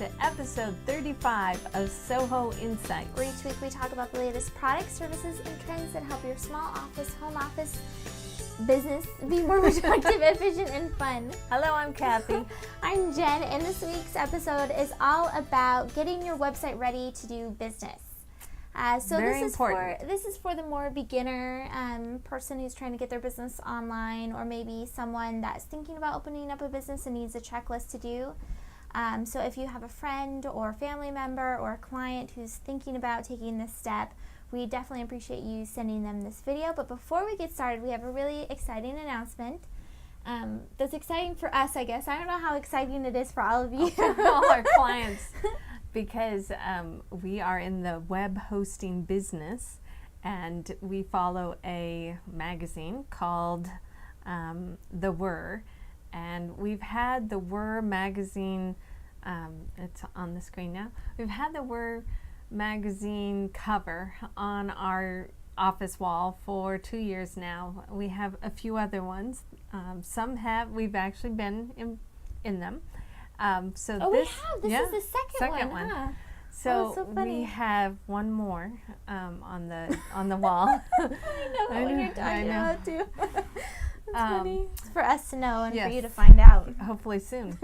to episode 35 of SOHO Insights. Where each week we talk about the latest products, services, and trends that help your small office, home office, business be more productive, efficient, and fun. Hello, I'm Kathy. I'm Jen, and this week's episode is all about getting your website ready to do business. Very important. This is for the more beginner person who's trying to get their business online, or maybe someone that's thinking about opening up a business and needs a checklist to do. So if you have a friend or family member or a client who's thinking about taking this step, we definitely appreciate you sending them this video. But before we get started, we have a really exciting announcement. That's exciting for us, I guess. I don't know how exciting it is for all of you. For all our clients. Because we are in the web hosting business, and we follow a magazine called The Whir, and we've had the Whir magazine, it's on the screen now, we've had the Whir magazine cover on our office wall for 2 years now. We have a few other ones. We've actually been in them. This is the second one. Huh? So we have one more on the wall. I know what you're talking about too. It's funny. It's for us to know and for you to find out. Hopefully soon.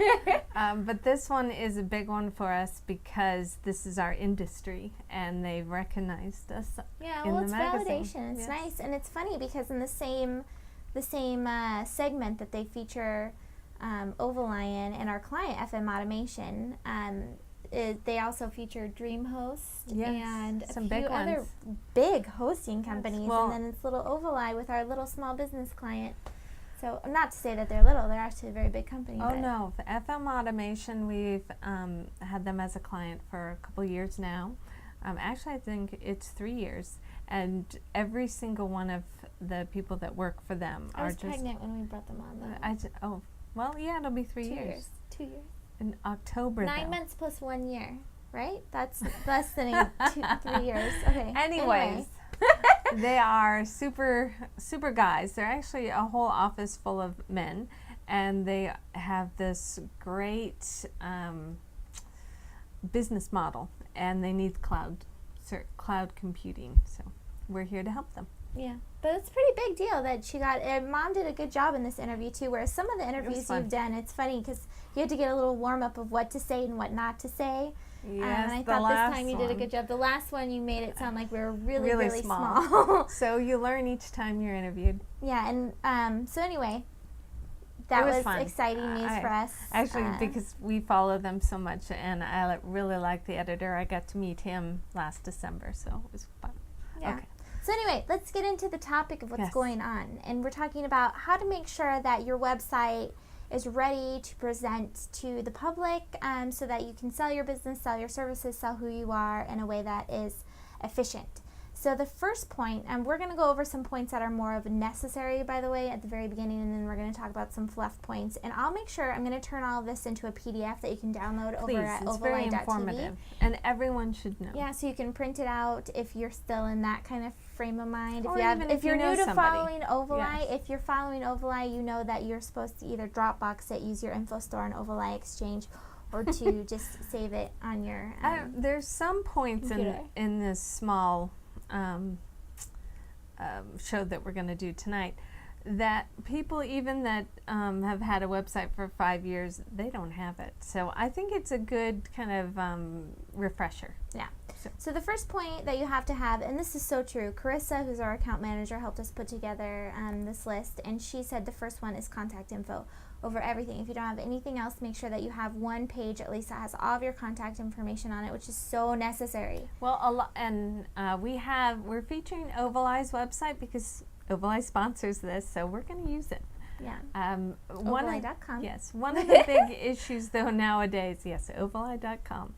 But this one is a big one for us because this is our industry, and they've recognized us. Yeah, in well, the it's magazine. validation. It's nice, and it's funny because in the same segment that they feature Ovaleye and our client FM Automation, they also feature DreamHost and some a few other big hosting companies, and then it's little Ovaleye with our little small business client. So not to say that they're little, they're actually a very big company. Oh no, the FM Automation, we've had them as a client for a couple years now. Actually, I think it's 3 years, and every single one of the people that work for them I was pregnant when we brought them on. Well, yeah, it'll be 3 years. 2 years. In October, 9 months plus 1 year, right? That's less than 3 years. Okay. Anyways, they are super guys. They're actually a whole office full of men, and they have this great business model, and they need cloud computing. So we're here to help them. Yeah, but it's a pretty big deal that she got. Mom did a good job in this interview too. Whereas some of the interviews you've done, it's funny because you had to get a little warm up of what to say and what not to say. Yes, and I thought this time you did a good job. The last one you made it sound like we were really small. So you learn each time you're interviewed. Yeah, and so anyway, that was exciting news for us. Actually, because we follow them so much, and I really like the editor. I got to meet him last December, so it was fun. Yeah. Okay. So anyway, let's get into the topic of what's going on. And we're talking about how to make sure that your website is ready to present to the public so that you can sell your business, sell your services, sell who you are in a way that is efficient. So the first point, and we're going to go over some points that are more of necessary, by the way, at the very beginning, and then we're going to talk about some fluff points. And I'll make sure I'm going to turn all of this into a PDF that you can download over at Ovaleye.tv. Very informative, and everyone should know. Yeah, so you can print it out if you're still in that kind of frame of mind. Or if you're new to somebody. following Ovaleye, if you're following Ovaleye, you know that you're supposed to either Dropbox it, use your info store on Ovaleye Exchange, or to just save it on your there's some points in this small show that we're going to do tonight that people even that have had a website for 5 years, they don't have it. So I think it's a good kind of refresher. Yeah. So the first point that you have to have, and this is so true, Carissa, who's our account manager, helped us put together this list, and she said the first one is contact info over everything. If you don't have anything else, make sure that you have one page at least that has all of your contact information on it, which is so necessary. Well, we're featuring Ovaleye's website because Ovaleye sponsors this, so we're going to use it. Yeah. Ovaleye.com. Yes. One of the big issues though nowadays, Ovaleye.com,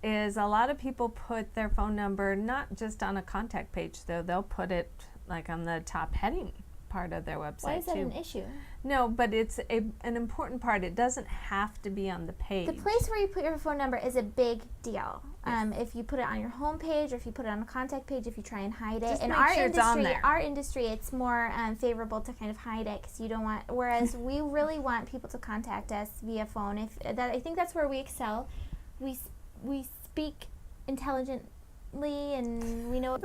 is a lot of people put their phone number not just on a contact page though, they'll put it like on the top heading part of their website. Why is that an issue? No, but it's an important part. It doesn't have to be on the page. The place where you put your phone number is a big deal. If you put it on your home page, or if you put it on a contact page, if you try and hide it. In our industry, it's more favorable to kind of hide it because you don't want. Whereas we really want people to contact us via phone. I think that's where we excel. we speak intelligently, and we know.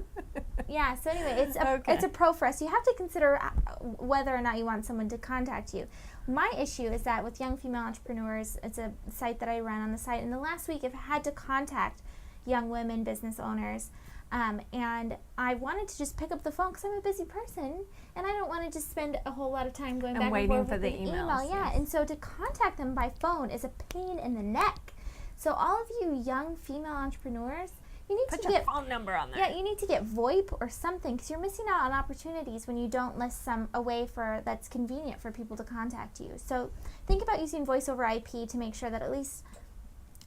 Yeah. So anyway, it's a pro for us. You have to consider whether or not you want someone to contact you. My issue is that with young female entrepreneurs, it's a site that I run on the site. In the last week, I've had to contact young women business owners, and I wanted to just pick up the phone because I'm a busy person, and I don't want to just spend a whole lot of time going back and forth for with the email. emails. Yeah, Yes. and so to contact them by phone is a pain in the neck. So all of you young female entrepreneurs, you need Put to your get phone number on there. Yeah, you need to get VoIP or something, because you're missing out on opportunities when you don't list a way that's convenient for people to contact you. So think about using voice over IP to make sure that at least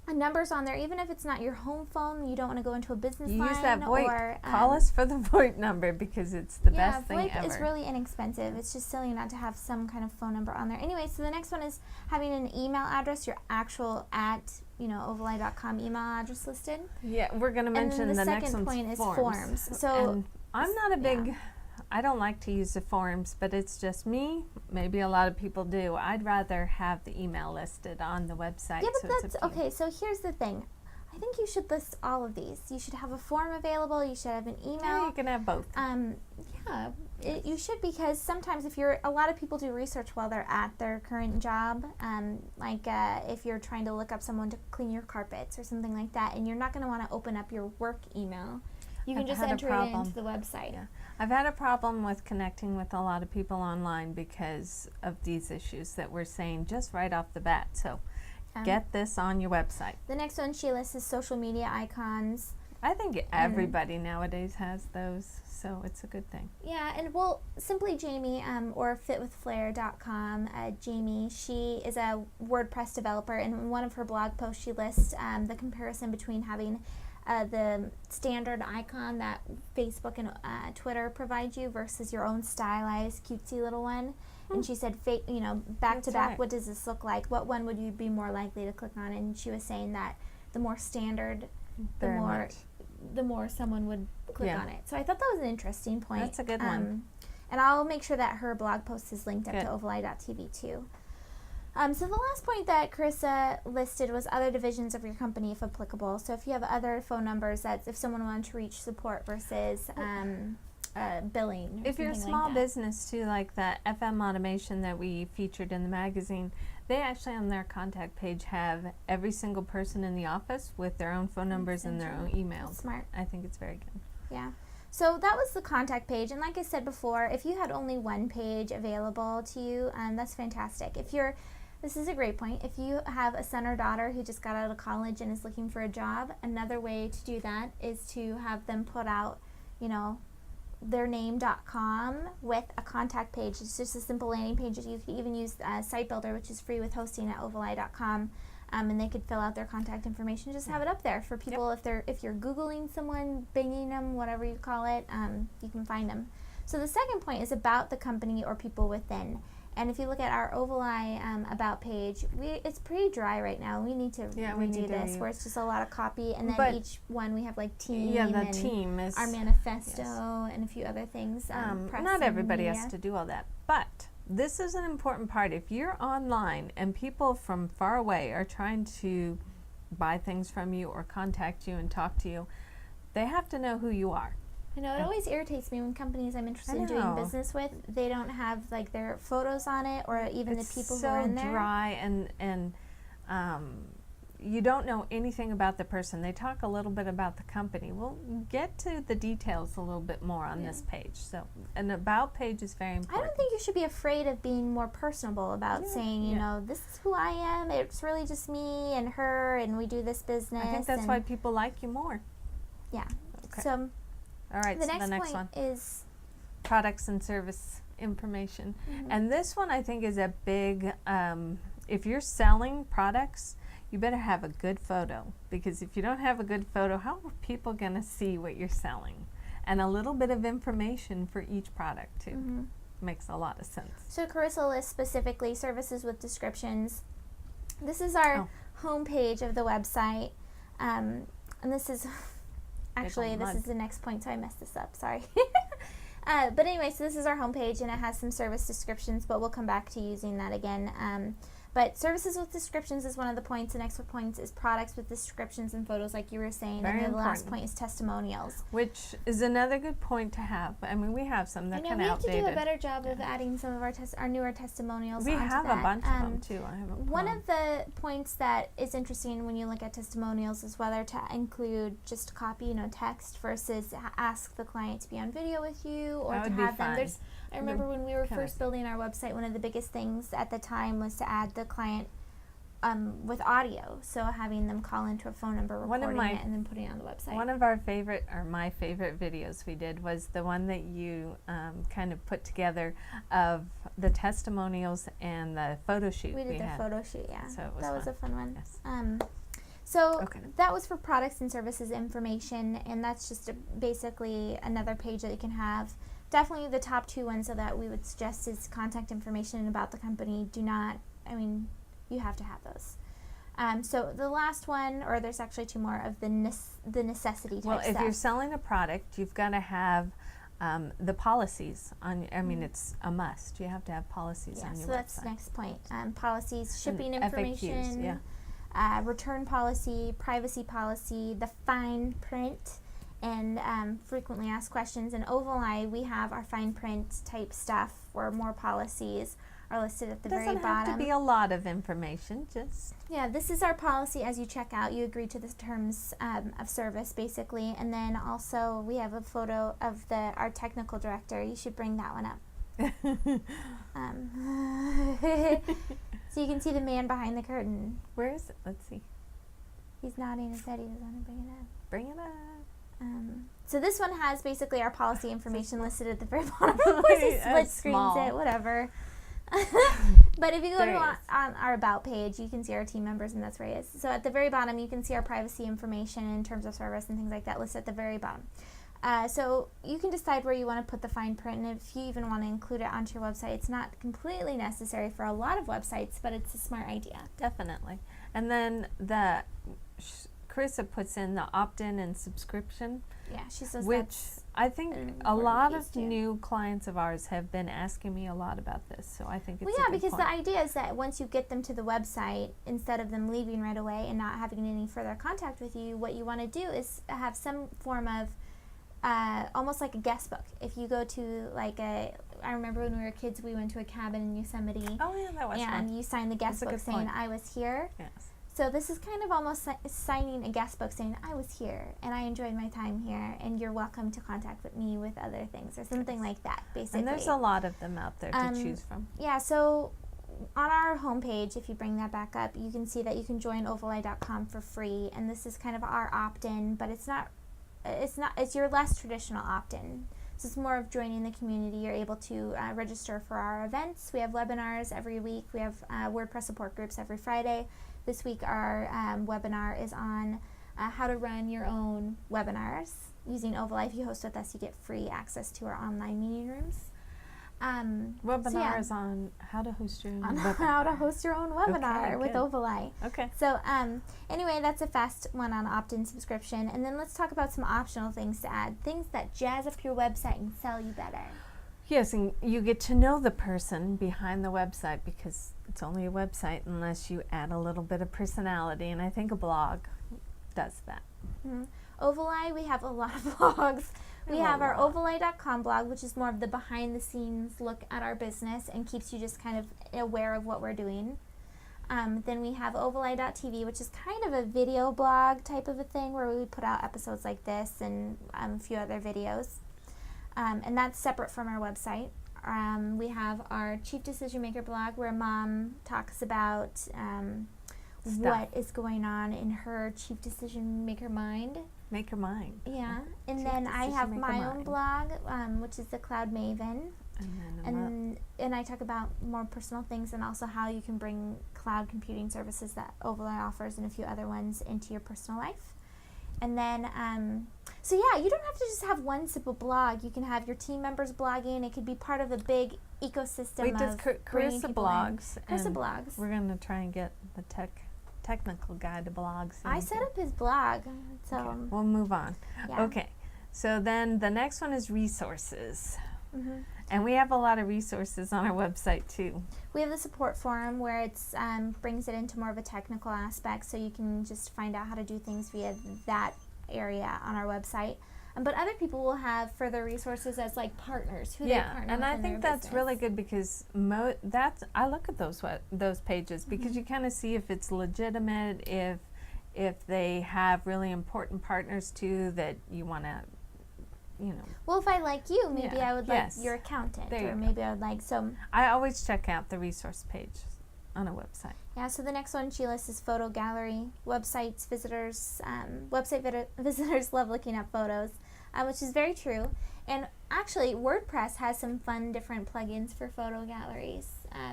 a number's on there, even if it's not your home phone. You don't want to go into a business line. Use that VoIP. Or, Call us for the VoIP number because it's the best thing VoIP ever. is really inexpensive. It's just silly not to have some kind of phone number on there. Anyway, so the next one is having an email address, your actual Ovaleye.com email address listed. Yeah, we're going to mention the next second one's point is forms. forms. So and I'm not a big, I don't like to use the forms, but it's just me. Maybe a lot of people do. I'd rather have the email listed on the website. Yeah, but so that's it's up to you. okay. So here's the thing. I think you should list all of these. You should have a form available. You should have an email. Yeah, you can have both. You should, because sometimes a lot of people do research while they're at their current job. If you're trying to look up someone to clean your carpets or something like that, and you're not going to want to open up your work email. You can just enter it into the website. Yeah. I've had a problem with connecting with a lot of people online because of these issues that we're saying just right off the bat. So get this on your website. The next one she lists is social media icons. I think everybody nowadays has those, so it's a good thing. Yeah, and simply Jamie, or fitwithflair.com, Jamie, she is a WordPress developer, and in one of her blog posts she lists the comparison between having the standard icon that Facebook and Twitter provide you versus your own stylized, cutesy little one. And she said, back to back, what does this look like? What one would you be more likely to click on? And she was saying that the more standard, the more someone would click on it. So I thought that was an interesting point. That's a good one. And I'll make sure that her blog post is linked up to ovaleye.tv too. So the last point that Carissa listed was other divisions of your company, if applicable. So if you have other phone numbers, that's if someone wanted to reach support versus billing. If you're a small business too, like that FM automation that we featured in the magazine, they actually on their contact page have every single person in the office with their own phone numbers and their own emails. That's smart. I think it's very good. Yeah. So that was the contact page, and like I said before, if you had only one page available to you, that's fantastic. This is a great point. If you have a son or daughter who just got out of college and is looking for a job, another way to do that is to have them put out, their name.com with a contact page. It's just a simple landing page. You could even use Site Builder, which is free with hosting at ovaleye.com, and they could fill out their contact information. Just have it up there for people if you're Googling someone, binging them, whatever you call it, you can find them. So the second point is about the company or people within. And if you look at our Ovaleye about page, it's pretty dry right now. We need to redo this, where it's just a lot of copy, and then each one we have like team. Yeah, the and team is our manifesto and a few other things. Not everybody has to do all that, but this is an important part. If you're online and people from far away are trying to buy things from you or contact you and talk to you, they have to know who you are. I know, it always irritates me when companies I'm interested in doing business with, they don't have like their photos on it or even the people who are in there. It's so dry and you don't know anything about the person. They talk a little bit about the company. We'll get to the details a little bit more on this page. So an about page is very important. I don't think you should be afraid of being more personable about saying, this is who I am. It's really just me and her, and we do this business. I think that's why people like you more. Yeah. Okay. So all right, the next next one is products and service information. And this one I think is a big, if you're selling products, you better have a good photo, because if you don't have a good photo, how are people going to see what you're selling? And a little bit of information for each product too. Makes a lot of sense. So Carissa lists specifically services with descriptions. This is our homepage of the website, and this is actually this is the next point, so I messed this up, sorry. But anyway, so this is our homepage, and it has some service descriptions, but we'll come back to using that again. But services with descriptions is one of the points. The next point is products with descriptions and photos, like you were saying. Very and then the last important. point is testimonials. Which is another good point to have. I mean, we have some that kind of outdated. We have to do a better job of adding some of our newer testimonials. We onto have that. a bunch of them too. I have one of the points that is interesting when you look at testimonials is whether to include just copy, text versus ask the client to be on video with you, or to have them. I remember when we were first building our website, one of the biggest things at the time was to add the client with audio, so having them call into a phone number, recording it, and then putting it on the website. One of my favorite videos we did was the one that you kind of put together of the testimonials and the photo shoot. We did the photo shoot, yeah. So that was a fun one. Yes. That was for products and services information, and that's just basically another page that you can have. Definitely the top two ones that we would suggest is contact information about the company. You have to have those. So the last one, or there's actually two more of the necessity type stuff. Well, if you're selling a product, you've got to have the policies on. It's a must. You have to have policies on your website. So that's the next point. Policies, shipping and information, FAQs, return policy, privacy policy, the fine print, and frequently asked questions. In Ovaleye, we have our fine print type stuff where more policies are listed at the very bottom. Doesn't have to be a lot of information, just... Yeah, this is our policy as you check out. You agree to the terms of service, basically. And then also we have a photo of our technical director. You should bring that one up. So you can see the man behind the curtain. Where is it? Let's see. He's nodding his head. He doesn't want to bring it up. Bring it up. So this one has basically our policy information listed at the very bottom. Of course, he split screens it, whatever. But if you go on our About page, you can see our team members, and that's where he is. So at the very bottom, you can see our privacy information in terms of service and things like that listed at the very bottom. So you can decide where you want to put the fine print, and if you even want to include it onto your website. It's not completely necessary for a lot of websites, but it's a smart idea. Definitely. And then Carissa puts in the opt-in and subscription. Yeah, she says which I think a lot of new clients of ours have been asking me a lot about this, so I think it's a good because point. the idea is that once you get them to the website, instead of them leaving right away and not having any further contact with you, what you want to do is have some form of almost like a guest book. If you go to I remember when we were kids, we went to a cabin in Yosemite. Oh yeah, that was fun. And you signed the guest book saying, I was here. Yes. So this is kind of almost signing a guest book saying, I was here and I enjoyed my time here and you're welcome to contact with me with other things, or something like that, basically. And there's a lot of them out there to choose from. Yeah, so on our homepage, if you bring that back up, you can see that you can join Ovaleye.com for free, and this is kind of our opt-in, but it's your less traditional opt-in. So it's more of joining the community. You're able to register for our events. We have webinars every week. We have WordPress support groups every Friday. This week our webinar is on how to run your own webinars using Ovaleye. If you host with us, you get free access to our online meeting rooms. Webinars on how to host your own webinar. How to host your own webinar with Ovaleye. Okay. So anyway, that's a fast one on opt-in subscription. And then let's talk about some optional things to add. Things that jazz up your website and sell you better. Yes, and you get to know the person behind the website, because it's only a website unless you add a little bit of personality, and I think a blog does that. Mm-hmm. Ovaleye, we have a lot of blogs. We have our Ovaleye.com blog, which is more of the behind-the-scenes look at our business and keeps you just kind of aware of what we're doing. Then we have Ovaleye.tv, which is kind of a video blog type of a thing where we put out episodes like this and a few other videos. And that's separate from our website. We have our Chief Decision Maker blog, where Mom talks about what is going on in her Chief Decision Maker mind. Make her mind. Yeah. And then I have my own blog, which is the Cloud Maven. And I talk about more personal things, and also how you can bring cloud computing services that Ovaleye offers and a few other ones into your personal life. And then, so yeah, you don't have to just have one simple blog. You can have your team members blogging. It could be part of a big ecosystem. Wait, does Carissa blogs? Carissa blogs. We're going to try and get the technical guy to blog. I set up his blog, so okay, we'll move on. Yeah. Okay, so then the next one is resources. And we have a lot of resources on our website too. We have the support forum where it's brings it into more of a technical aspect, so you can just find out how to do things via that area on our website. But other people will have further resources as like partners who they partner and with I in think their that's business. really good because I look at those pages because you kind of see if it's legitimate, if they have really important partners too that you want to, Well, if I like you, maybe I would like Yes. your accountant, There you or go. maybe I would like I always check out the resource page on a website. Yeah, so the next one she lists is photo gallery. Visitors love looking at photos, which is very true. And actually, WordPress has some fun different plugins for photo galleries.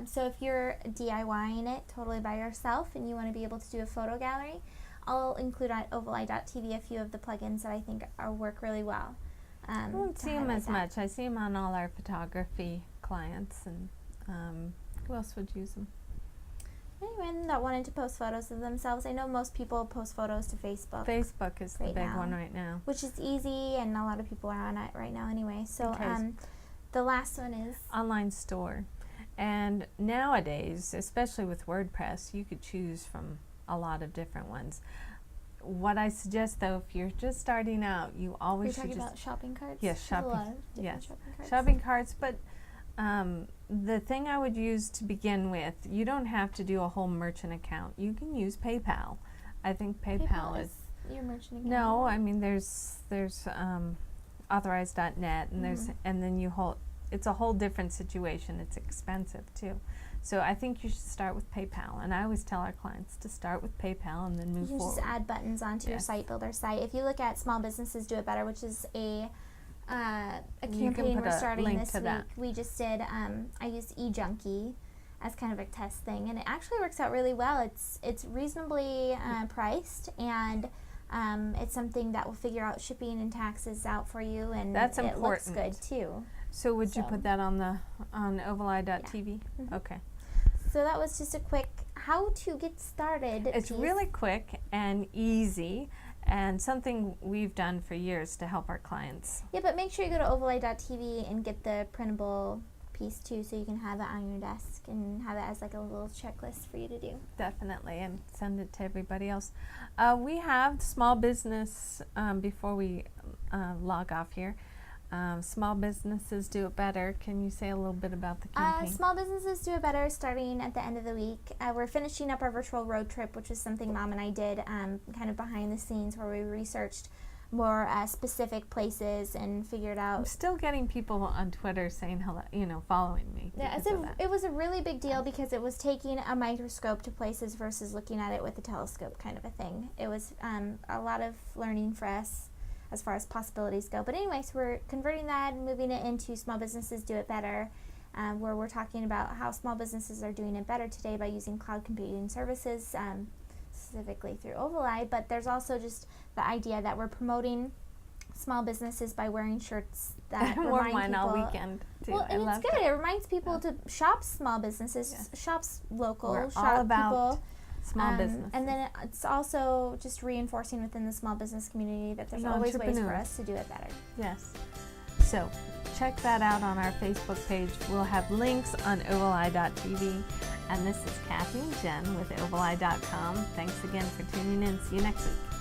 So if you're DIYing it totally by yourself and you want to be able to do a photo gallery, I'll include on Ovaleye.tv a few of the plugins that I think work really well. I don't see them as much. I see them on all our photography clients, and who else would use them? Anyone that wanted to post photos of themselves. I know most people post photos to Facebook. Facebook is the big one right now. Which is easy, and a lot of people are on it right now anyway. So Okay. the last one is Online store. And nowadays, especially with WordPress, you could choose from a lot of different ones. What I suggest, though, if you're just starting out, you always You're should talking just... about shopping carts? Yes, There's shopping. a lot of different Yes, shopping carts. shopping carts. But the thing I would use to begin with, you don't have to do a whole merchant account. You can use PayPal. I think PayPal is your merchant account. No, I mean there's authorize.net, and and then it's a whole different situation. It's expensive too. So I think you should start with PayPal, and I always tell our clients to start with PayPal and then move You can forward. just add buttons onto your site builder site. If you look at Small Businesses Do It Better, which is a campaign we're starting this week, we just did. I used eJunkie as kind of a test thing, and it actually works out really well. It's reasonably priced, and it's something that will figure out shipping and taxes out for you, and That's it important. looks good too. So would you put that on Ovaleye.tv? Yeah. Okay. So that was just a quick how to get started. It's really quick and easy, and something we've done for years to help our clients. Yeah, but make sure you go to Ovaleye.tv and get the printable piece too, so you can have it on your desk and have it as like a little checklist for you to do. Definitely, and send it to everybody else. We have small business, before we log off here, Small Businesses Do It Better. Can you say a little bit about the campaign? Small Businesses Do It Better starting at the end of the week. We're finishing up our virtual road trip, which is something Mom and I did kind of behind the scenes, where we researched more specific places and figured out. I'm still getting people on Twitter saying hello, following me. Yeah, it was a really big deal because it was taking a microscope to places versus looking at it with a telescope, kind of a thing. It was a lot of learning for us as far as possibilities go. But anyways, we're converting that and moving it into Small Businesses Do It Better, where we're talking about how small businesses are doing it better today by using cloud computing services, specifically through Ovaleye. But there's also just the idea that we're promoting small businesses by wearing shirts that wore remind mine people. all weekend too. Well, and it's good. It. It reminds people to shop small businesses, shops local, We're shop all about people. small business. And then it's also just reinforcing within the small business community that there's always ways for us to do it better. Yes. So check that out on our Facebook page. We'll have links on Ovaleye.tv. And this is Kathy and Jen with Ovaleye.com. Thanks again for tuning in. See you next week.